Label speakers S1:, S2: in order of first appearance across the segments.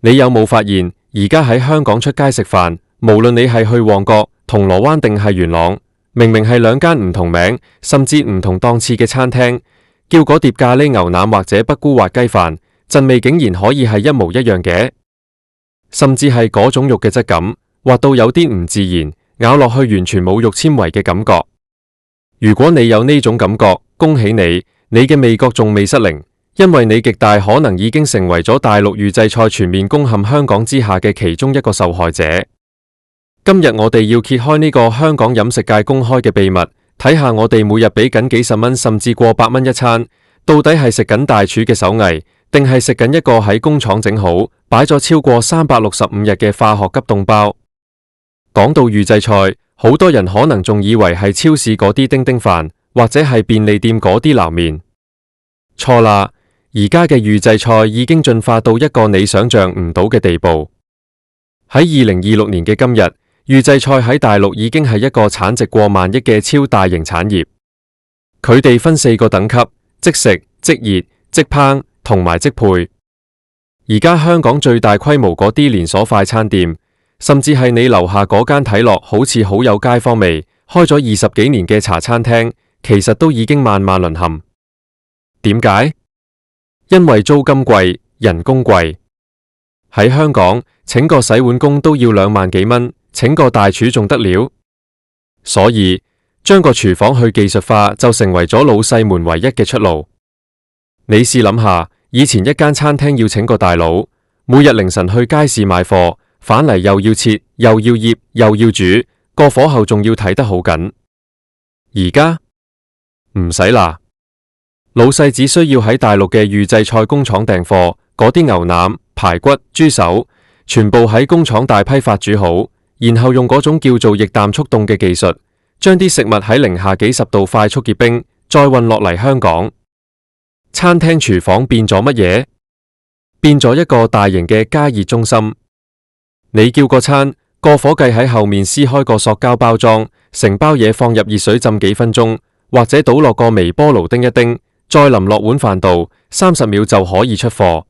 S1: 你有冇發現，而家喺香港出街食飯，無論你係去旺角、銅鑼灣定係元朗，明明係兩間唔同名，甚至唔同檔次嘅餐廳，叫嗰碟咖喱牛腩或者北菇滑雞飯，陣味竟然可以係一模一樣嘅，甚至係嗰種肉嘅質感，滑到有啲唔自然，咬落去完全冇肉纖維嘅感覺。如果你有呢種感覺，恭喜你，你嘅味覺仲未失靈。因為你極大可能已經成為咗大陸預製菜全面攻陷香港之下嘅其中一個受害者。今日我哋要揭開呢個香港飲食界公開嘅秘密，睇下我哋每日俾緊幾十蚊甚至過百蚊一餐，到底係食緊大廚嘅手藝，定係食緊一個喺工廠整好，擺咗超過365日嘅化學急凍包。講到預製菜，好多人可能仲以為係超市嗰啲叮叮飯，或者係便利店嗰啲撈麵。錯啦！而家嘅預製菜已經進化到一個你想象唔到嘅地步。喺2026年嘅今日，預製菜喺大陸已經係一個產值過萬億嘅超大型產業。佢哋分4個等級：即食、即熱、即烹同埋即配。而家香港最大規模嗰啲連鎖快餐店，甚至係你樓下嗰間睇落好似好有街坊味，開咗20幾年嘅茶餐廳，其實都已經萬萬淪陷。點解？因為租金貴，人工貴。喺香港，請個洗碗工都要2萬幾蚊，請個大廚仲得了。所以，將個廚房去技術化就成為咗老細們唯一嘅出路。你試諗下，以前一間餐廳要請個大佬，每日凌晨去街市買貨，返嚟又要切，又要醃，又要煮，個火候仲要睇得好緊。而家唔使啦。老細只需要喺大陸嘅預製菜工廠訂貨，嗰啲牛腩、排骨、豬手，全部喺工廠大批發煮好，然後用嗰種叫做液氮速凍嘅技術，將啲食物喺零下幾十度快速結冰，再運落嚟香港。餐廳廚房變咗乜嘢？變咗一個大型嘅加熱中心。你叫個餐，個伙計喺後面撕開個塑膠包裝，成包嘢放入熱水浸幾分鐘，或者倒落個微波爐叮一叮，再淋落碗飯度，30秒就可以出貨。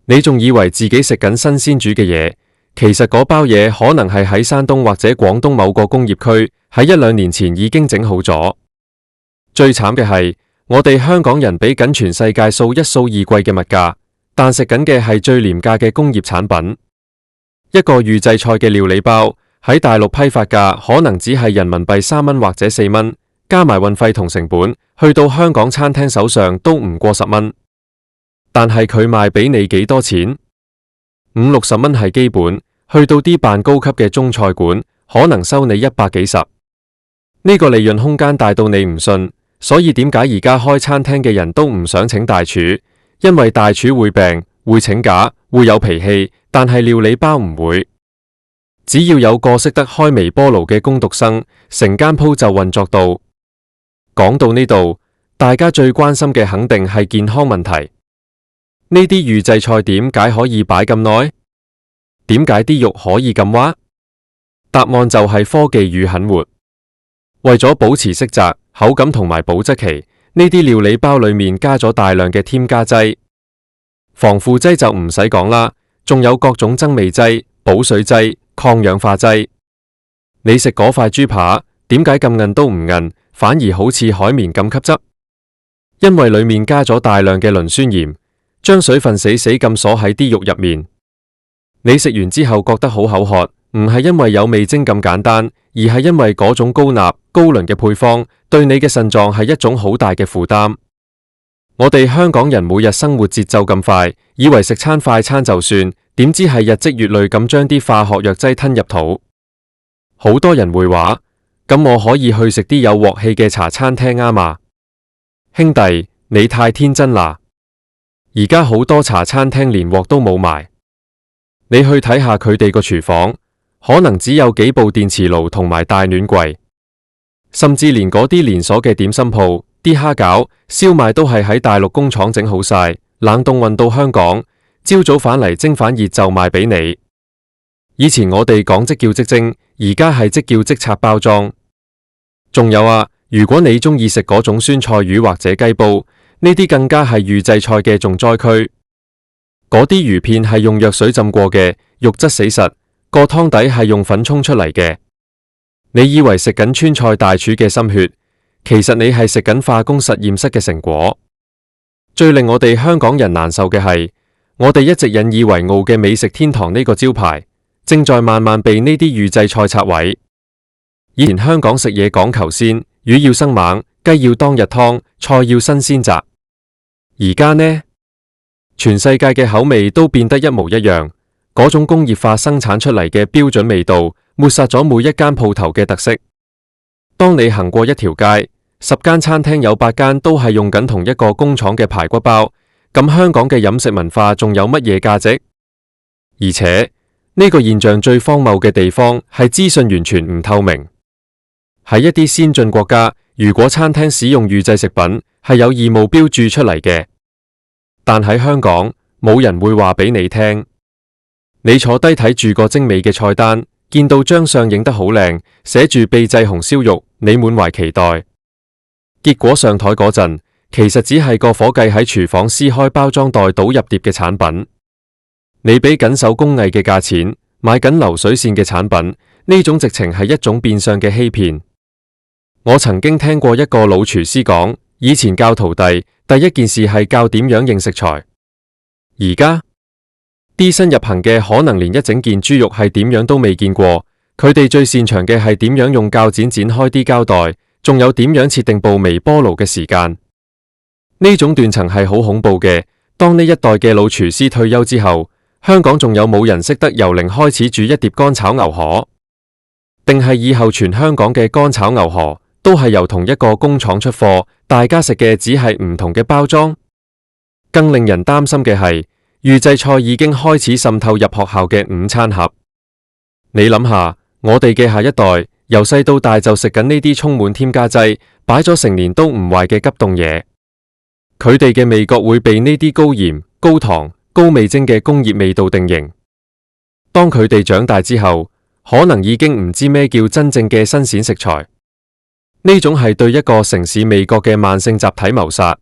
S1: 你仲以為自己食緊新鮮煮嘅嘢，其實嗰包嘢可能係喺山東或者廣東某個工業區喺1-2年前已經整好咗。最慘嘅係，我哋香港人俾緊全世界數一數二貴嘅物價，但食緊嘅係最廉價嘅工業產品。一個預製菜嘅料理包喺大陸批發價可能只係人民幣3蚊或者4蚊。加埋運費同成本，去到香港餐廳手上都唔過10蚊，但係佢賣俾你幾多錢？50-60蚊係基本，去到啲扮高級嘅中菜館，可能收你100幾十。呢個利潤空間大到你唔信，所以點解而家開餐廳嘅人都唔想請大廚？因為大廚會病，會請假，會有脾氣，但係料理包唔會。只要有個識得開微波爐嘅工讀生，成間鋪就運作到。講到呢度，大家最關心嘅肯定係健康問題。呢啲預製菜點解可以擺咁耐？點解啲肉可以咁滑？答案就係科技與狠活。為咗保持色澤、口感同埋保質期，呢啲料理包裏面加咗大量嘅添加劑。防腐劑就唔使講啦，仲有各種增味劑、保水劑、抗氧化劑。你食嗰塊豬扒，點解咁韌都唔韌？反而好似海綿咁吸汁，因為裏面加咗大量嘅磷酸鹽，將水分死死咁鎖喺啲肉入面。你食完之後覺得好口渴，唔係因為有味精咁簡單，而係因為嗰種高鈉、高磷嘅配方對你嘅腎臟係一種好大嘅負擔。我哋香港人每日生活節奏咁快，以為食餐快餐就算，點知係日積月累咁將啲化學藥劑吞入肚。好多人會話，咁我可以去食啲有鑊氣嘅茶餐廳吖嘛？兄弟，你太天真啦！而家好多茶餐廳連鑊都冇埋，你去睇下佢哋個廚房，可能只有幾部電磁爐同埋大暖櫃，甚至連嗰啲連鎖嘅點心鋪，啲蝦餃、燒賣都係喺大陸工廠整好晒，冷凍運到香港，朝早返嚟蒸反熱就賣俾你。以前我哋講即叫即蒸，而家係即叫即拆包裝。仲有啊，如果你中意食嗰種酸菜魚或者雞煲，呢啲更加係預製菜嘅重災區。嗰啲魚片係用藥水浸過嘅，肉質死實，個湯底係用粉沖出嚟嘅。你以為食緊川菜大廚嘅心血，其實你係食緊化工實驗室嘅成果。最令我哋香港人難受嘅係，我哋一直引以為傲嘅美食天堂呢個招牌，正在慢慢被呢啲預製菜拆毀。以前香港食嘢講求鮮，魚要生猛，雞要當日劏，菜要新鮮雜。而家呢，全世界嘅口味都變得一模一樣，嗰種工業化生產出嚟嘅標準味道，抹殺咗每一間鋪頭嘅特色。當你行過一條街，10間餐廳有8間都係用緊同一個工廠嘅排骨包，咁香港嘅飲食文化仲有乜嘢價值？而且呢個現象最荒謬嘅地方係資訊完全唔透明。喺一啲先進國家，如果餐廳使用預製食品，係有義務標注出嚟嘅。但喺香港，冇人會話俾你聽。你坐低睇住個精美嘅菜單，見到張相影得好靚，寫住秘製紅燒肉，你滿懷期待。結果上台嗰陣，其實只係個伙計喺廚房撕開包裝袋倒入碟嘅產品。你俾緊手工藝嘅價錢，買緊流水線嘅產品，呢種直情係一種變相嘅欺騙。我曾經聽過一個老廚師講，以前教徒弟第一件事係教點樣認食材，而家啲新入行嘅可能連一整件豬肉係點樣都未見過，佢哋最擅長嘅係點樣用鉸剪剪開啲膠袋，仲有點樣設定部微波爐嘅時間。呢種斷層係好恐怖嘅。當呢一代嘅老廚師退休之後，香港仲有冇人識得由零開始煮一碟乾炒牛河？定係以後全香港嘅乾炒牛河都係由同一個工廠出貨，大家食嘅只係唔同嘅包裝。更令人擔心嘅係，預製菜已經開始滲透入學校嘅午餐盒。你諗下，我哋嘅下一代由細到大就食緊呢啲充滿添加劑、擺咗成年都唔壞嘅急凍嘢，佢哋嘅味覺會被呢啲高鹽、高糖、高味精嘅工業味道定型。當佢哋長大之後，可能已經唔知咩叫真正嘅新鮮食材。呢種係對一個城市味覺嘅慢性集體謀殺。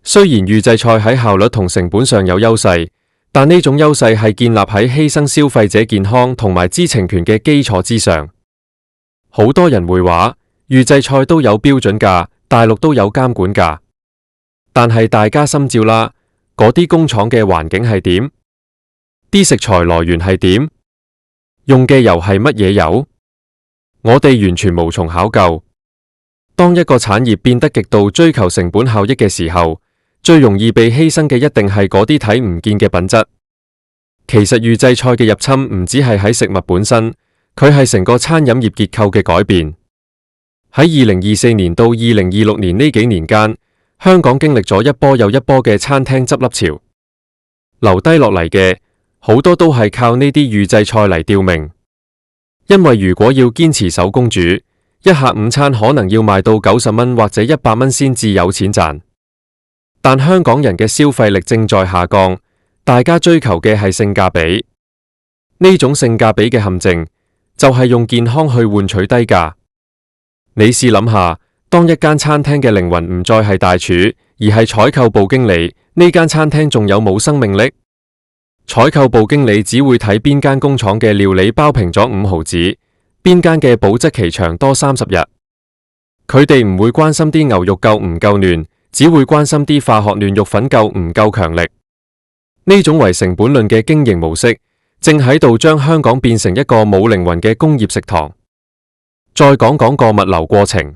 S1: 雖然預製菜喺效率同成本上有優勢，但呢種優勢係建立喺犧牲消費者健康同埋知情權嘅基礎之上。好多人會話，預製菜都有標準價，大陸都有監管價，但係大家心照啦，嗰啲工廠嘅環境係點？啲食材來源係點？用嘅油係乜嘢油？我哋完全無從考究。當一個產業變得極度追求成本效益嘅時候，最容易被犧牲嘅一定係嗰啲睇唔見嘅品質。其實預製菜嘅入侵唔只係喺食物本身，佢係成個餐飲業結構嘅改變。喺2024年到2026年呢幾年間，香港經歷咗一波又一波嘅餐廳執笠潮，留低落嚟嘅好多都係靠呢啲預製菜嚟吊命。因為如果要堅持手工煮，一客午餐可能要賣到90蚊或者100蚊先至有錢賺。但香港人嘅消費力正在下降，大家追求嘅係性價比。呢種性價比嘅陷阱就係用健康去換取低價。你試諗下，當一間餐廳嘅靈魂唔再係大廚，而係採購部經理，呢間餐廳仲有冇生命力？採購部經理只會睇邊間工廠嘅料理包平咗5毫子，邊間嘅保質期長多30日。佢哋唔會關心啲牛肉夠唔夠嫩，只會關心啲化學嫩肉粉夠唔夠強力。呢種唯成本論嘅經營模式，正喺度將香港變成一個冇靈魂嘅工業食堂。再講講個物流過程，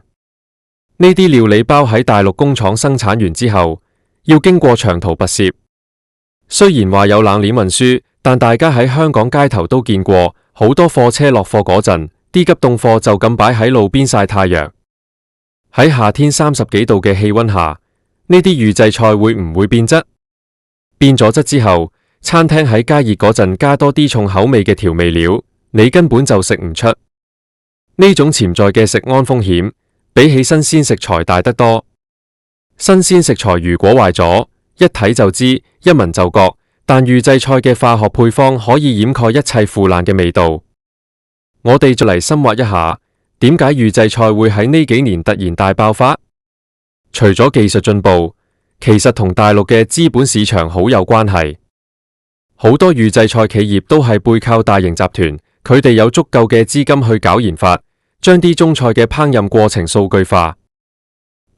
S1: 呢啲料理包喺大陸工廠生產完之後，要經過長途跋涉。雖然話有冷鏈運輸，但大家喺香港街頭都見過，好多貨車落貨嗰陣，啲急凍貨就咁擺喺路邊曬太陽。喺夏天30幾度嘅氣溫下，呢啲預製菜會唔會變質？變咗質之後，餐廳喺加熱嗰陣加多啲重口味嘅調味料，你根本就食唔出。呢種潛在嘅食安風險，比起新鮮食材大得多。新鮮食材如果壞咗，一睇就知，一聞就覺，但預製菜嘅化學配方可以掩蓋一切腐爛嘅味道。我哋再嚟深挖一下，點解預製菜會喺呢幾年突然大爆發？除咗技術進步，其實同大陸嘅資本市場好有關係。好多預製菜企業都係背靠大型集團，佢哋有足夠嘅資金去搞研發，將啲中菜嘅烹飪過程數據化。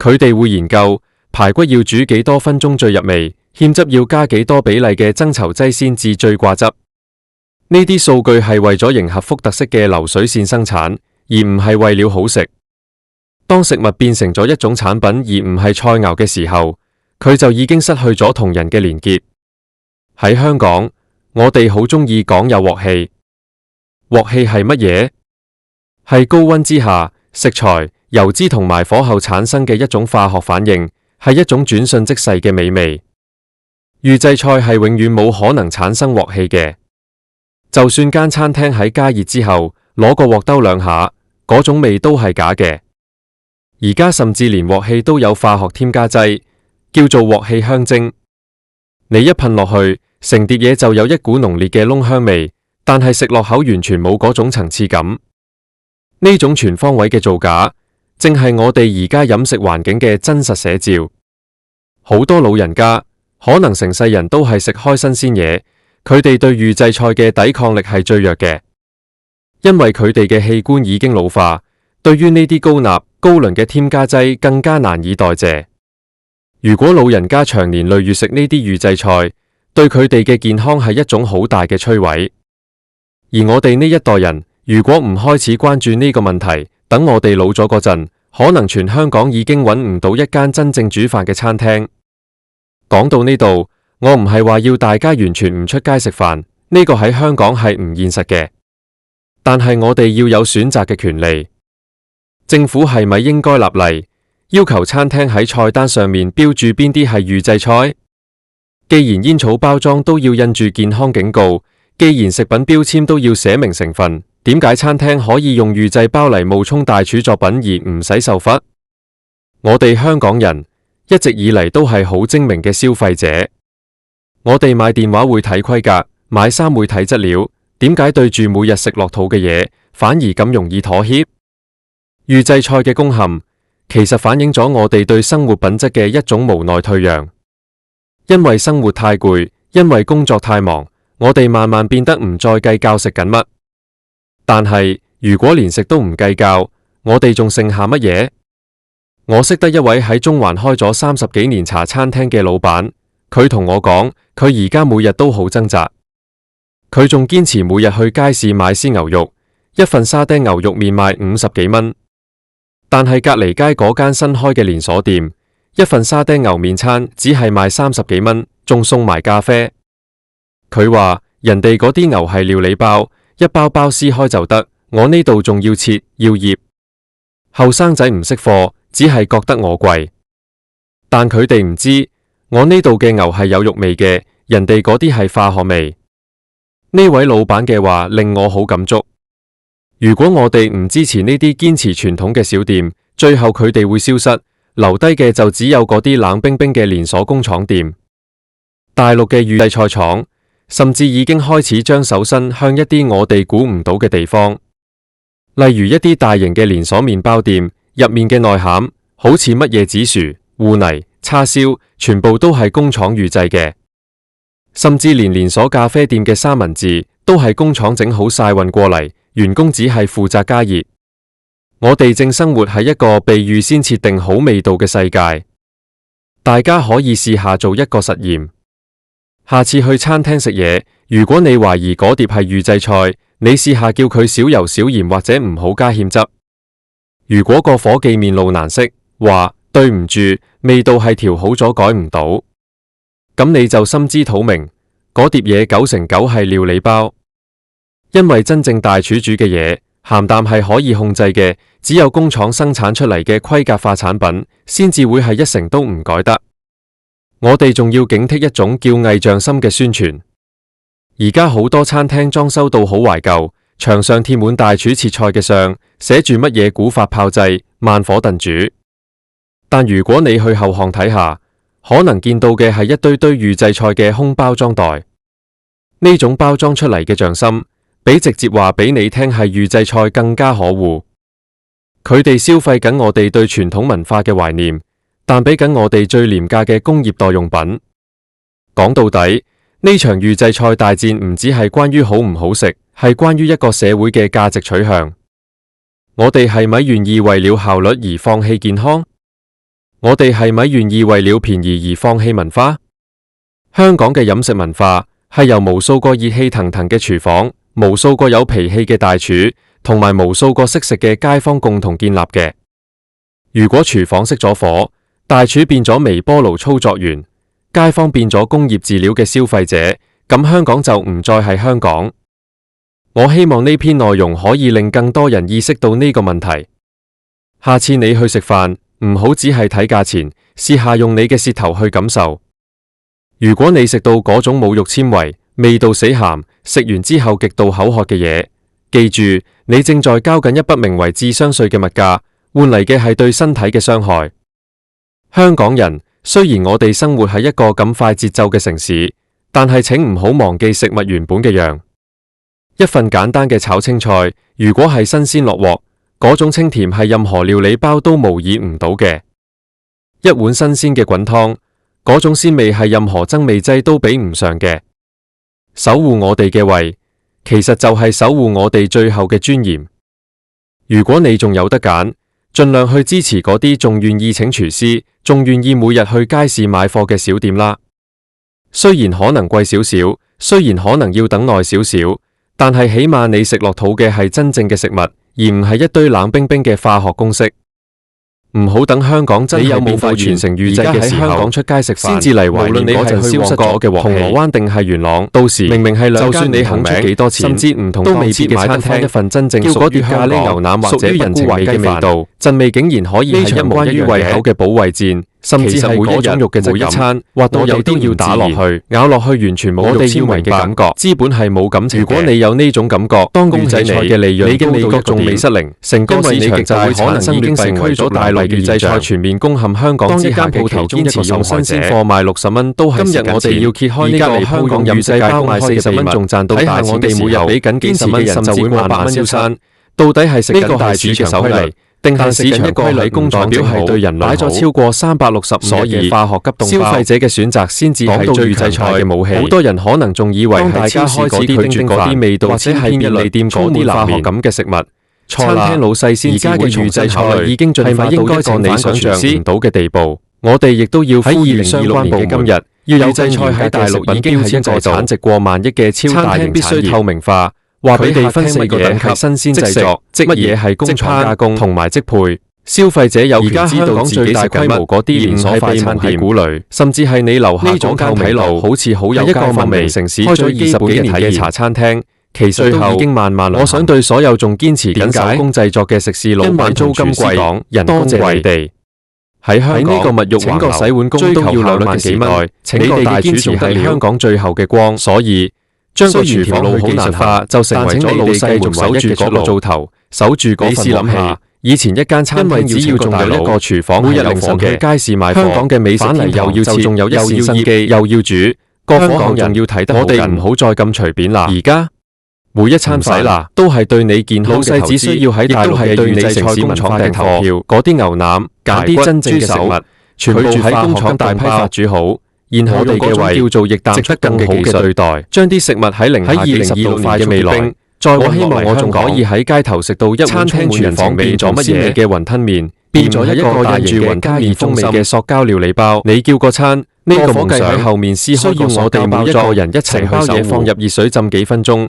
S1: 佢哋會研究排骨要煮幾多分鐘最入味，芡汁要加幾多比例嘅增稠劑先至最掛汁。呢啲數據係為咗迎合福特式嘅流水線生產，而唔係為了好食。當食物變成咗一種產品而唔係菜餚嘅時候，佢就已經失去咗同人嘅連結。喺香港，我哋好鍾意講有鑊氣。鑊氣係乜嘢？係高溫之下，食材、油脂同埋火候產生嘅一種化學反應，係一種轉瞬即逝嘅美味。預製菜係永遠冇可能產生鑊氣嘅。就算間餐廳喺加熱之後攞個鑊兜兩下，嗰種味都係假嘅。而家甚至連鑊氣都有化學添加劑，叫做鑊氣香精。你一噴落去，成碟嘢就有一股濃烈嘅燶香味，但係食落口完全冇嗰種層次感。呢種全方位嘅造假，正係我哋而家飲食環境嘅真實寫照。好多老人家可能成世人都係食開新鮮嘢，佢哋對預製菜嘅抵抗力係最弱嘅，因為佢哋嘅器官已經老化，對於呢啲高鈉、高磷嘅添加劑更加難以代謝。如果老人家長年累月食呢啲預製菜，對佢哋嘅健康係一種好大嘅摧毀。而我哋呢一代人，如果唔開始關注呢個問題，等我哋老咗嗰陣，可能全香港已經揾唔到一間真正煮飯嘅餐廳。講到呢度，我唔係話要大家完全唔出街食飯，呢個喺香港係唔現實嘅。但係我哋要有選擇嘅權利。政府係咪應該立例，要求餐廳喺菜單上面標注邊啲係預製菜？既然煙草包裝都要印住健康警告，既然食品標籤都要寫明成分，點解餐廳可以用預製包嚟冒充大廚作品而唔使受罰？我哋香港人一直以嚟都係好精明嘅消費者，我哋買電話會睇規格，買衫會睇質料，點解對住每日食落肚嘅嘢，反而咁容易妥協？預製菜嘅攻陷，其實反映咗我哋對生活品質嘅一種無奈退讓。因為生活太攰，因為工作太忙，我哋慢慢變得唔再計較食緊乜。但係如果連食都唔計較，我哋仲剩下乜嘢？我識得一位喺中環開咗30幾年茶餐廳嘅老闆，佢同我講，佢而家每日都好掙扎。佢仲堅持每日去街市買鮮牛肉，一份沙爹牛肉麵賣50幾蚊。但係隔離街嗰間新開嘅連鎖店，一份沙爹牛麵餐只係賣30幾蚊，仲送埋咖啡。佢話人哋嗰啲牛係料理包，一包包撕開就得，我呢度仲要切要醃。後生仔唔識貨，只係覺得我貴，但佢哋唔知我呢度嘅牛係有肉味嘅，人哋嗰啲係化學味。呢位老闆嘅話令我好感觸。如果我哋唔支持呢啲堅持傳統嘅小店，最後佢哋會消失，留低嘅就只有嗰啲冷冰冰嘅連鎖工廠店。大陸嘅預製菜廠甚至已經開始將手伸向一啲我哋估唔到嘅地方，例如一啲大型嘅連鎖麵包店，入面嘅內餡好似乜嘢紫薯、芋泥、叉燒，全部都係工廠預製嘅。甚至連鎖咖啡店嘅三文治都係工廠整好晒運過嚟，員工只係負責加熱。我哋正生活喺一個被預先設定好味道嘅世界。大家可以試下做一個實驗，下次去餐廳食嘢，如果你懷疑嗰碟係預製菜，你試下叫佢少油少鹽或者唔好加芡汁。如果個伙計面露難色，話對唔住，味道係調好咗改唔到，咁你就心知肚明，嗰碟嘢9成9係料理包。因為真正大廚煮嘅嘢，鹹淡係可以控制嘅，只有工廠生產出嚟嘅規格化產品，先至會係1成都唔改得。我哋仲要警惕一種叫偽匠心嘅宣傳。而家好多餐廳裝修到好懷舊，牆上貼滿大廚切菜嘅相，寫住乜嘢古法炮製、慢火燉煮。但如果你去後巷睇下，可能見到嘅係一堆堆預製菜嘅空包裝袋。呢種包裝出嚟嘅匠心，比直接話俾你聽係預製菜更加可惡。佢哋消費緊我哋對傳統文化嘅懷念，但俾緊我哋最廉價嘅工業代用品。講到底，呢場預製菜大戰唔只係關於好唔好食，係關於一個社會嘅價值取向。我哋係咪願意為了效率而放棄健康？我哋係咪願意為了便宜而放棄文化？香港嘅飲食文化係由無數個熱氣騰騰嘅廚房、無數個有脾氣嘅大廚，同埋無數個識食嘅街坊共同建立嘅。如果廚房熄咗火，大廚變咗微波爐操作員，街坊變咗工業飼料嘅消費者，咁香港就唔再係香港。我希望呢篇內容可以令更多人意識到呢個問題。下次你去食飯，唔好只係睇價錢，試下用你嘅舌頭去感受。如果你食到嗰種冇肉纖維、味道死鹹，食完之後極度口渴嘅嘢，記住你正在交緊一筆名為智商稅嘅物價，換嚟嘅係對身體嘅傷害。香港人，雖然我哋生活喺一個咁快節奏嘅城市，但係請唔好忘記食物原本嘅樣。一份簡單嘅炒青菜，如果係新鮮落鑊，嗰種清甜係任何料理包都模擬唔到嘅。一碗新鮮嘅滾湯，嗰種鮮味係任何增味劑都比唔上嘅。守護我哋嘅胃，其實就係守護我哋最後嘅尊嚴。如果你仲有得揀，盡量去支持嗰啲仲願意請廚師，仲願意每日去街市買貨嘅小店啦。雖然可能貴少少，雖然可能要等耐少少，但係起碼你食落肚嘅係真正嘅食物，而唔係一堆冷冰冰嘅化學公式。唔好等香港真係變到完成預製嘅時候，香港出街食飯先至嚟懷念嗰陣消失咗嘅銅鑼灣定係元朗。到時明明係兩間你肯出幾多錢，甚至唔同都未必買得翻一份真正屬於咖喱牛腩或者人情味嘅味道，陣味竟然可以係一模一樣嘅。關於胃口嘅保衛戰，甚至係嗰種肉嘅每一餐，滑到有啲要打落去，咬落去完全冇肉纖維嘅感覺。資本係冇感情嘅。如果你有呢種感覺，當預製菜嘅利潤你嘅味覺仲未失靈，成個市場就會產生已經成為咗大陸預製菜全面攻陷香港之下嘅其中一個受害者。新鮮貨賣60蚊都係今日我哋要揭開呢個香港預製包賣40蚊仲賺到大錢嘅時候，睇下我哋每日俾緊堅持嘅人就會萬萬消散。到底係食緊大市場規例，定係市場規例工廠表係對人類擺咗超過365日嘅化學急凍包？消費者嘅選擇先至係最強大嘅武器。好多人可能仲以為係超市嗰啲拒絕嗰啲味道，或者係便利店嗰啲化學感嘅食物。餐廳老細先至會預製菜已經進化到一個你想象唔到嘅地步。我哋亦都要喺2026年嘅今日，要有預製菜喺大陸已經係一個產值過萬億嘅超大型產業。餐廳必須透明化。話俾你分四個等級：新鮮製作、乜嘢係工廠加工同埋即配。消費者有權知道自己食緊乜，嗰啲連鎖快餐店、古雷，甚至係你樓下嗰間睇落好似好有一個文明城市開咗20幾年嘅茶餐廳，其實都已經萬萬輪。我想對所有仲堅持緊手工製作嘅食肆老闆、租金貴、人工貴地。喺香港呢個物欲整個洗碗工都要2萬幾蚊，請個大廚仲係香港最後嘅光，所以。將個廚房好技術化，就成為咗老細繼續守住嗰個灶頭，守住嗰份。你試諗下，以前一間餐廳只要仲有一個廚房，每日凌晨去街市買貨，香港嘅美食天堂又要切，仲有一線生機，又要煮，個香港人要睇得好緊。我哋唔好再咁隨便啦。而家每一餐洗啦，都係對你健康嘅投資。老細只需要喺大陸嘅對你城市工廠訂投票，嗰啲牛腩、揀啲真正嘅食物，全部喺工廠大批發煮好。然後我哋嘅胃叫做液氮出更好嘅對待，將啲食物喺2026年嘅未來，我希望我仲可以喺街頭食到一碗充滿人情味咗乜嘢嘅雲吞麵，變咗一個帶住雲吞麵風味嘅塑膠料理包。你叫個餐，呢個夢想喺後面撕開，需要我哋每一個人一齊去守護。放入熱水浸幾分鐘。